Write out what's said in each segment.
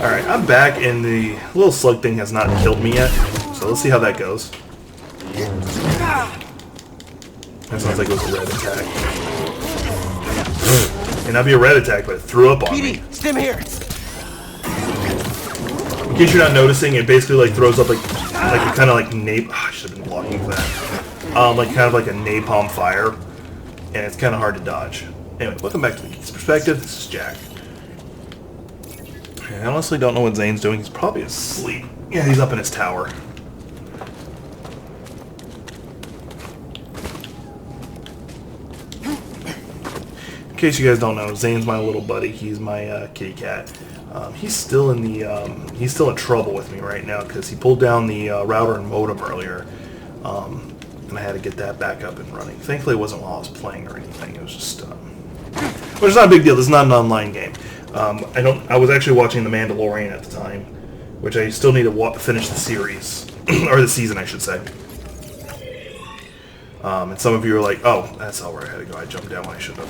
Alright, I'm back, and the little slug thing has not killed me yet. So let's see how that goes. That sounds like it was a red attack. May not be a red attack, but it threw up on me. Stim here. In case you're not noticing, it basically like throws up like a kind of like I should have been blocking for that. Like kind of like a napalm fire, and it's kind of hard to dodge. Anyway, welcome back to the Geek's Perspective. This is Jack. I honestly don't know what Zane's doing. He's probably asleep. Yeah, he's up in his tower. In case you guys don't know, Zane's my little buddy. He's my kitty cat. He's still in trouble with me right now because he pulled down the router and modem earlier, and I had to get that back up and running. Thankfully, it wasn't while I was playing or anything. It was just, which is not a big deal. This is not an online game. I was actually watching The Mandalorian at the time, which I still need to finish the series or the season, I should say. And some of you are like, "Oh, that's not where I had to go. I jumped down when I should have."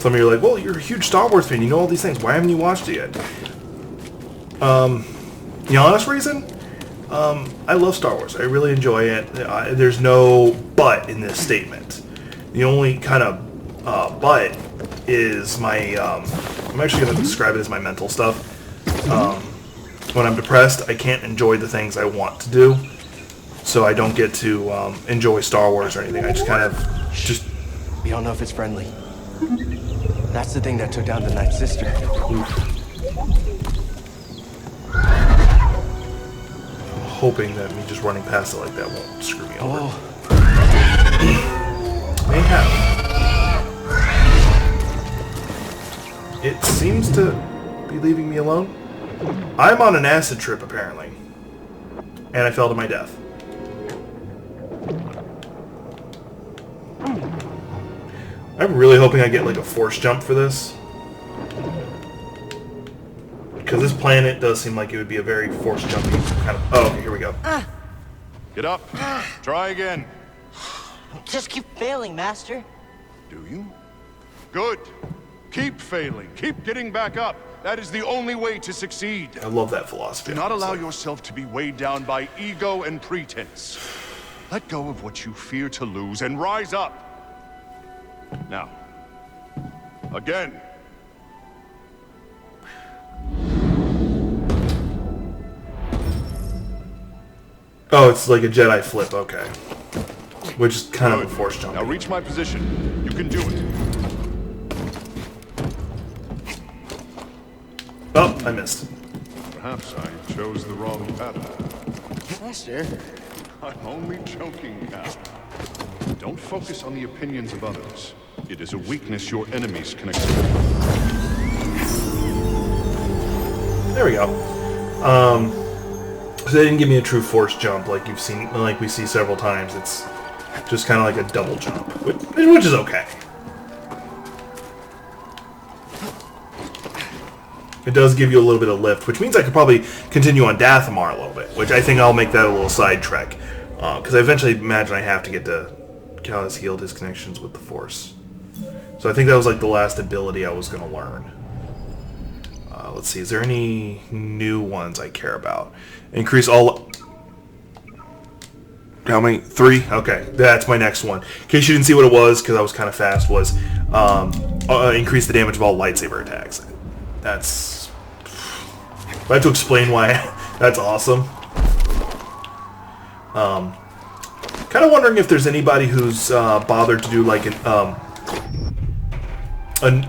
Some of you are like, "Well, you're a huge Star Wars fan. You know all these things. Why haven't you watched it yet?" The honest reason, I love Star Wars. I really enjoy it. There's no but in this statement. The only kind of but is my, I'm actually going to describe it as my mental stuff. When I'm depressed, I can't enjoy the things I want to do, so I don't get to enjoy Star Wars or anything. I just kind of, We don't know if it's friendly. That's the thing that took down the Night Sister. I'm hoping that me just running past it like that won't screw me over. May have. It seems to be leaving me alone. I'm on an acid trip, apparently. And I fell to my death. I'm really hoping I get like a force jump for this. Because this planet does seem like it would be a very force jumpy kind of... Oh, okay, here we go. Get up. Try again. Just keep failing, Master. Do you? Good. Keep failing. Keep getting back up. That is the only way to succeed. I love that philosophy. Do not allow yourself to be weighed down by ego and pretense. Let go of what you fear to lose and rise up. Now, again. Oh, it's like a Jedi flip, okay. Which is kind of a force jump. Now reach my position. You can do it. Oh, I missed. Perhaps I chose the wrong pattern. Master. I'm only joking now. Don't focus on the opinions of others. It is a weakness your enemies can exploit. There we go. So they didn't give me a true force jump like you've seen, like we see several times. It's just kind of like a double jump, which is okay. It does give you a little bit of lift, which means I could probably continue on Dathomar a little bit, which I think I'll make that a little side trek. Because I eventually imagine I have to get to Cal has healed his connections with the Force. So I think that was like the last ability I was going to learn. Let's see, is there any new ones I care about? Increase all... How many? 3? Okay, that's my next one. In case you didn't see what it was, because I was kind of fast, was increase the damage of all lightsaber attacks. That's... If I have to explain why, that's awesome. Kind of wondering if there's anybody who's bothered to do like a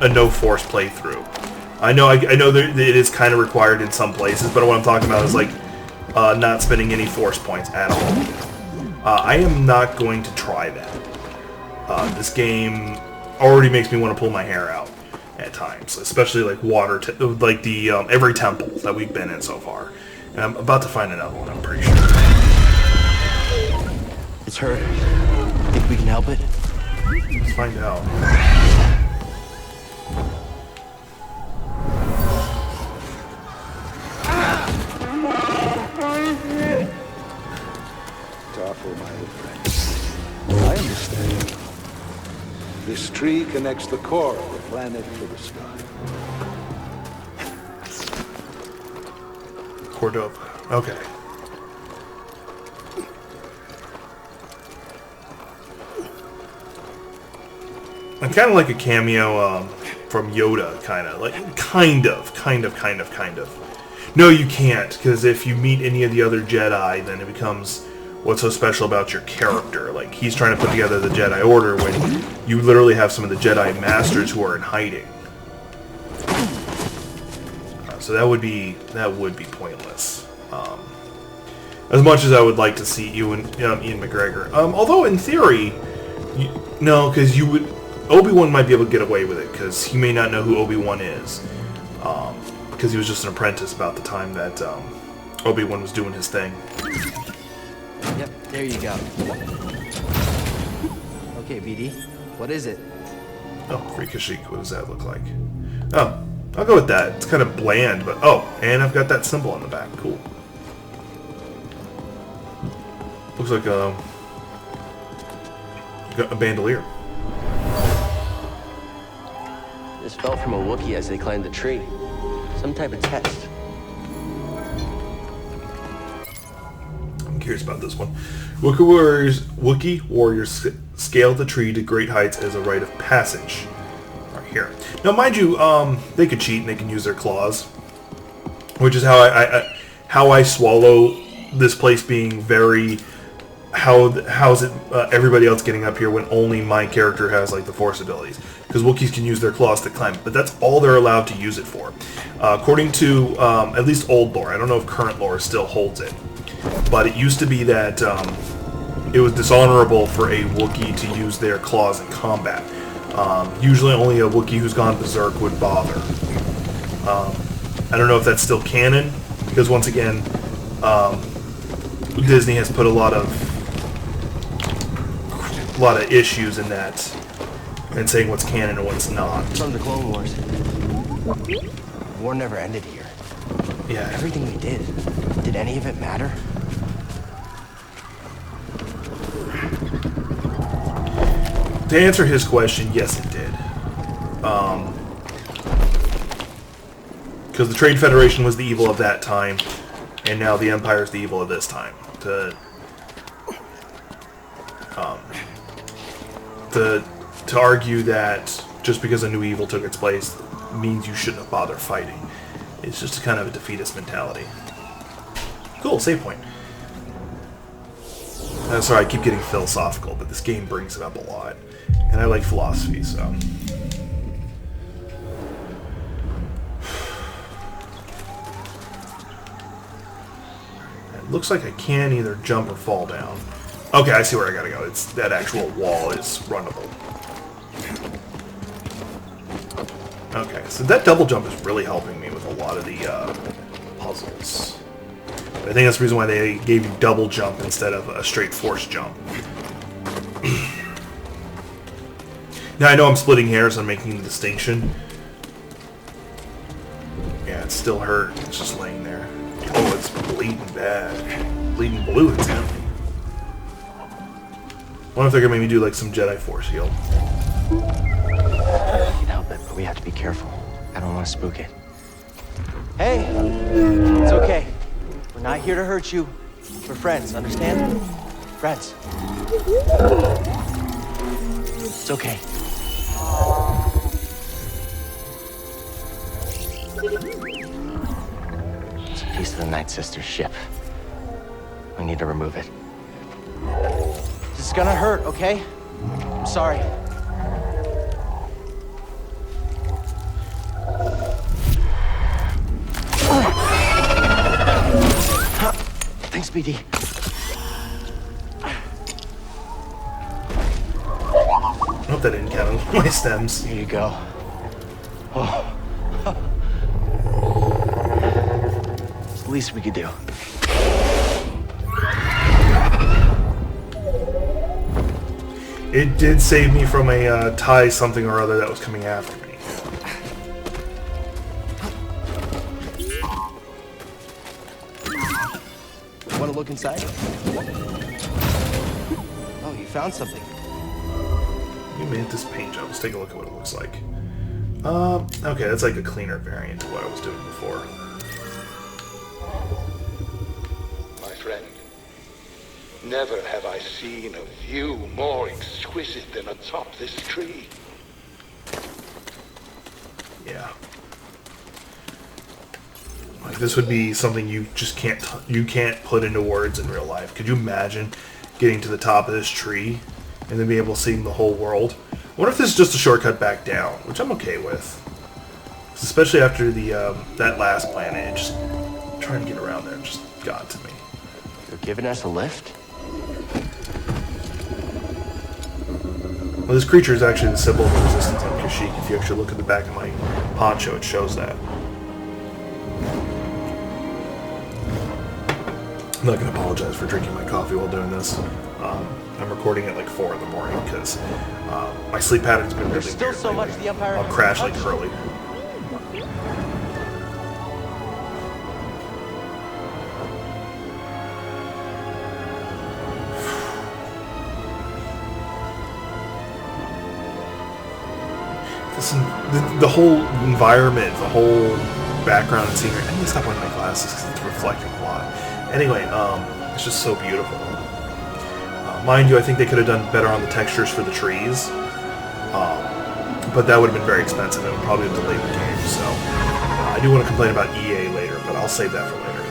no force playthrough. I know that it is kind of required in some places, but what I'm talking about is like not spending any force points at all. I am not going to try that. This game already makes me want to pull my hair out at times, especially like like the every temple that we've been in so far. And I'm about to find another one, I'm pretty sure. It's her. Think we can help it? Let's find out. Careful, my old friend. I understand. This tree connects the core of the planet to the sky. Cordova. Okay. I'm kind of like a cameo from Yoda, kind of. No, you can't, because if you meet any of the other Jedi, then it becomes what's so special about your character. Like, he's trying to put together the Jedi Order when you literally have some of the Jedi Masters who are in hiding. So that would be pointless. As much as I would like to see Ian McGregor. Although in theory, no, because Obi-Wan might be able to get away with it, because he may not know who Obi-Wan is. Because he was just an apprentice about the time that Obi-Wan was doing his thing. Yep, there you go. Okay, BD, what is it? Oh, Free Kashyyyk, what does that look like? Oh, I'll go with that. It's kind of bland, but oh, and I've got that symbol on the back. Cool. Looks like a bandolier. This fell from a Wookiee as they climbed the tree. Some type of test. I'm curious about this one. Wookiee warriors scale the tree to great heights as a rite of passage. Right here. Now, mind you, they could cheat and they can use their claws, which is how I swallow this place being very. How's it everybody else getting up here when only my character has like the Force abilities? Because Wookiees can use their claws to climb, but that's all they're allowed to use it for. According to at least old lore, I don't know if current lore still holds it, but it used to be that it was dishonorable for a Wookiee to use their claws in combat. Usually only a Wookiee who's gone berserk would bother. I don't know if that's still canon, because once again, Disney has put a lot of issues in that, and saying what's canon and what's not. From the Clone Wars. The war never ended here. Yeah. Everything we did any of it matter? To answer his question, yes, it did. Because the Trade Federation was the evil of that time, and now the Empire is the evil of this time. To argue that just because a new evil took its place means you shouldn't have bothered fighting. It's just a kind of a defeatist mentality. Cool, save point. Sorry, I keep getting philosophical, but this game brings it up a lot. And I like philosophy, so... It looks like I can either jump or fall down. Okay, I see where I gotta go. It's that actual wall is runnable. Okay, so that double jump is really helping me with a lot of the puzzles. I think that's the reason why they gave you double jump instead of a straight force jump. Now I know I'm splitting hairs on making the distinction. Yeah, it still hurt. It's just laying there. Oh, it's bleeding bad. Bleeding blue, it's happening. I wonder if they're gonna make me do like some Jedi Force heal. I can't help it, but we have to be careful. I don't want to spook it. Hey! It's okay. We're not here to hurt you. We're friends, understand? Friends. It's okay. It's a piece of the Night Sister's ship. We need to remove it. This is gonna hurt, okay? I'm sorry. Thanks, BD. I hope that didn't count on my stems. Here you go. Oh. It's the least we could do. It did save me from a tie something or other that was coming after me. Want to look inside? Oh, you found something. You made this paint job. Let's take a look at what it looks like. Okay, that's like a cleaner variant of what I was doing before. friend. Never have I seen a view more exquisite than atop this tree. Yeah. Like, this would be something you just can't put into words in real life. Could you imagine getting to the top of this tree and then be able to see the whole world? I wonder if this is just a shortcut back down, which I'm okay with. Especially after the that last planet, just trying to get around there just got to me. They're giving us a lift? Well, this creature is actually the symbol of the resistance on Kashyyyk. If you actually look at the back of my poncho, it shows that. I'm not going to apologize for drinking my coffee while doing this. I'm recording at like 4 in the morning because my sleep pattern's been really There's still weird so lately. much the Empire I'll hasn't crash like touched. Curly. The whole environment, the whole background and scenery. I need to stop wearing my glasses because it's reflecting a lot. Anyway, it's just so beautiful. Mind you, I think they could have done better on the textures for the trees, but that would have been very expensive and would probably have delayed the game. So I do want to complain about EA later, but I'll save that for later.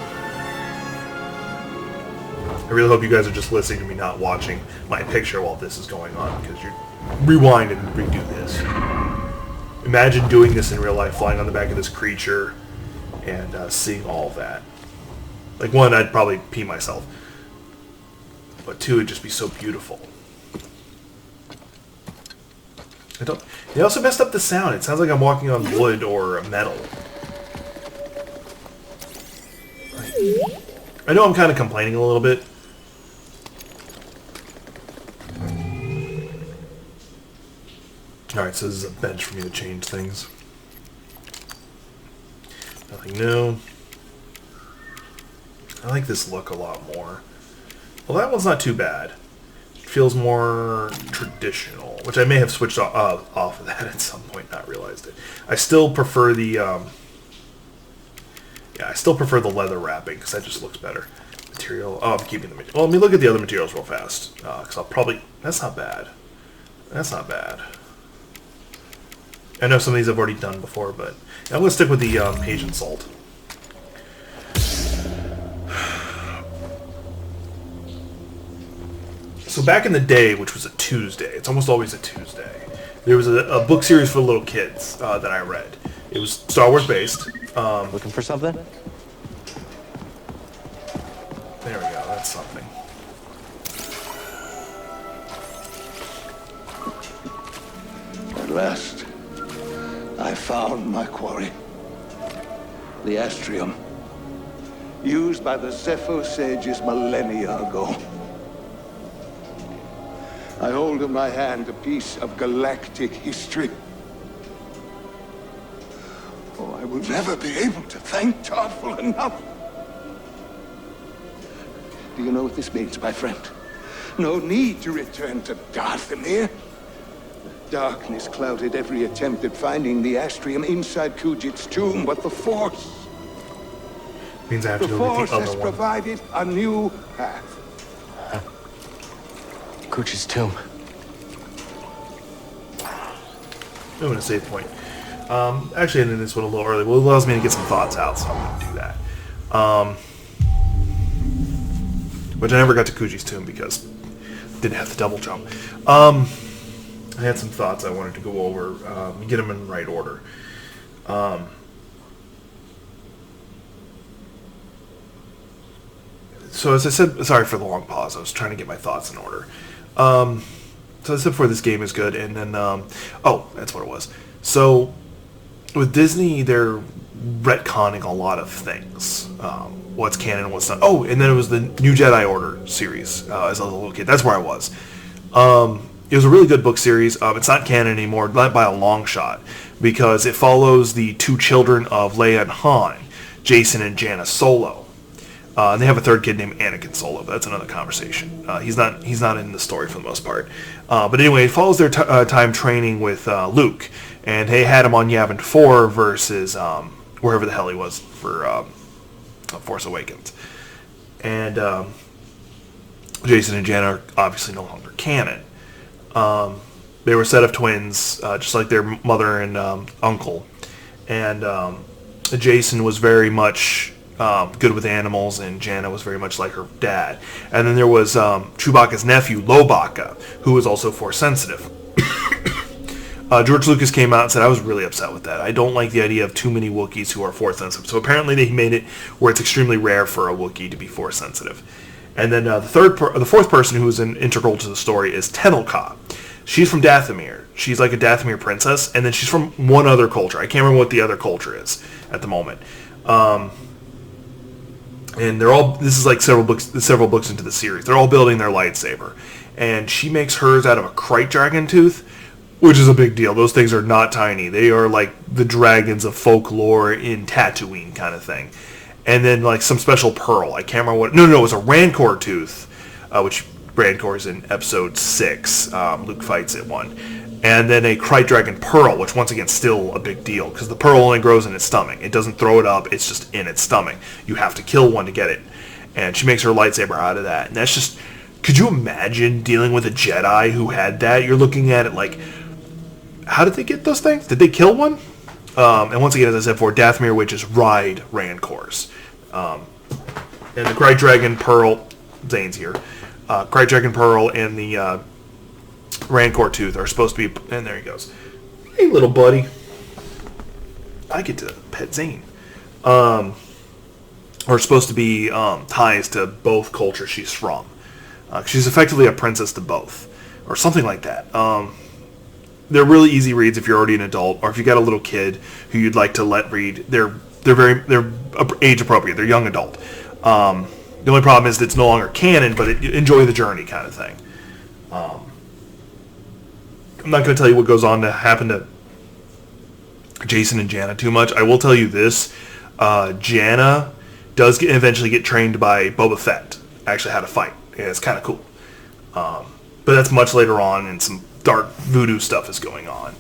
I really hope you guys are just listening to me, not watching my picture while this is going on, because you rewind and redo this. Imagine doing this in real life, flying on the back of this creature and seeing all of that. Like, one, I'd probably pee myself. But two, it'd just be so beautiful. They also messed up the sound. It sounds like I'm walking on wood or metal. I know I'm kind of complaining a little bit. Alright, so this is a bench for me to change things. Nothing new. I like this look a lot more. Well, that one's not too bad. It feels more traditional, which I may have switched off of that at some point, not realized it. I still prefer the, yeah, I still prefer the leather wrapping, because that just looks better. Material, oh, I'm keeping the material. Well, let me look at the other materials real fast, because I'll probably, that's not bad. That's not bad. I know some of these I've already done before, but I'm going to stick with the Asian salt. So back in the day, which was a Tuesday, it's almost always a Tuesday, there was a book series for little kids that I read. It was Star Wars based. Looking for something? There we go, that's something. At last, I found my quarry. The Astrium, used by the Zepho sages millennia ago. I hold in my hand a piece of galactic history. Oh, I will never be able to thank Tarful enough. Do you know what this means, my friend? No need to return to Dathomir. Darkness clouded every attempt at finding the Astrium inside Kujit's tomb, but the Force... Means I have to The go get Force the has other one. provided a new path. Cooch's tomb. I'm going to save point. Actually, I ended this one a little early. Well, it allows me to get some thoughts out, so I'm going to do that. Which I never got to Kuji's tomb because I didn't have the double jump. I had some thoughts I wanted to go over, get them in the right order. So as I said, sorry for the long pause, I was trying to get my thoughts in order. So as I said before, this game is good, and then, oh, that's what it was. So, with Disney, they're retconning a lot of things. What's canon and what's not. Oh, and then it was the New Jedi Order series, as a little kid. That's where I was. It was a really good book series. It's not canon anymore, not by a long shot, because it follows the two children of Leia and Han, Jason and Janna Solo. And they have a third kid named Anakin Solo, but that's another conversation. He's not in the story for the most part. But anyway, it follows their time training with Luke, and they had him on Yavin 4 versus wherever the hell he was for Force Awakens. And Jason and Jana are obviously no longer canon. They were a set of twins, just like their mother and uncle. And Jason was very much good with animals, and Jana was very much like her dad. And then there was Chewbacca's nephew, Lobaka, who was also Force sensitive. George Lucas came out and said, I was really upset with that. I don't like the idea of too many Wookiees who are Force sensitive. So apparently they made it where it's extremely rare for a Wookiee to be Force sensitive. And then the fourth person who is integral to the story is Tenelka. She's from Dathomir. She's like a Dathomir princess, and then she's from one other culture. I can't remember what the other culture is at the moment. And they're all, this is like several books into the series. They're all building their lightsaber. And she makes hers out of a Krayt dragon tooth, which is a big deal. Those things are not tiny. They are like the dragons of folklore in Tatooine kind of thing. And then like some special pearl. I can't remember what. No, it was a Rancor tooth, which Rancor is in Episode 6. Luke fights it one. And then a Krayt dragon pearl, which once again still a big deal because the pearl only grows in its stomach. It doesn't throw it up. It's just in its stomach. You have to kill one to get it. And she makes her lightsaber out of that. And that's just. Could you imagine dealing with a Jedi who had that? You're looking at it like. How did they get those things? Did they kill one? And once again, as I said before, Dathomir witches ride Rancors. And the Krayt Dragon Pearl, Zane's here. Krayt Dragon Pearl and the Rancor Tooth are supposed to be... And there he goes. Hey, little buddy. I get to pet Zane. Are supposed to be ties to both cultures she's from. She's effectively a princess to both. Or something like that. They're really easy reads if you're already an adult, or if you got a little kid who you'd like to let read. They're age appropriate. They're young adult. The only problem is that it's no longer canon, but enjoy the journey kind of thing. I'm not going to tell you what goes on to happen to Jason and Jana too much. I will tell you this: Jana does eventually get trained by Boba Fett. Actually, how to fight. Yeah, it's kind of cool. But that's much later on, and some dark voodoo stuff is going on.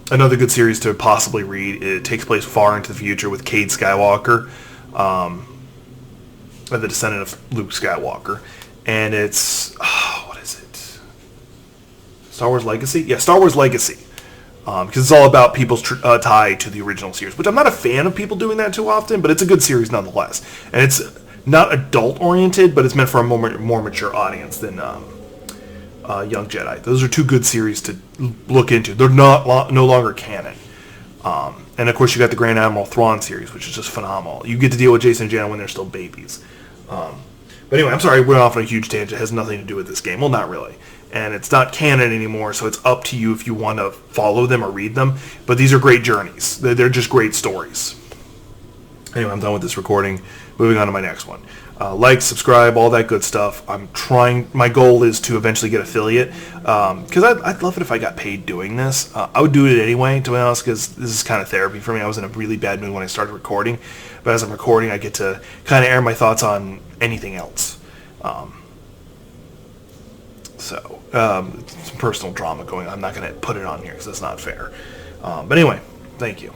Another good series to possibly read. It takes place far into the future with Cade Skywalker, the descendant of Luke Skywalker, and it's what is it? Star Wars Legacy? Yeah, Star Wars Legacy, because it's all about people's tie to the original series. Which I'm not a fan of people doing that too often, but it's a good series nonetheless, and it's not adult oriented, but it's meant for a more mature audience than. Young Jedi. Those are two good series to look into. They're no longer canon. And of course you got the Grand Admiral Thrawn series, which is just phenomenal. You get to deal with Jason and Jana when they're still babies. But anyway, I'm sorry, I went off on a huge tangent. It has nothing to do with this game. Well, not really. And it's not canon anymore, so it's up to you if you want to follow them or read them. But these are great journeys. They're just great stories. Anyway, I'm done with this recording. Moving on to my next one. Like, subscribe, all that good stuff. I'm trying. My goal is to eventually get affiliate, because I'd love it if I got paid doing this. I would do it anyway, to be honest, because this is kind of therapy for me. I was in a really bad mood when I started recording, but as I'm recording, I get to kind of air my thoughts on anything else. Some personal drama going on. I'm not going to put it on here because that's not fair. But anyway, thank you.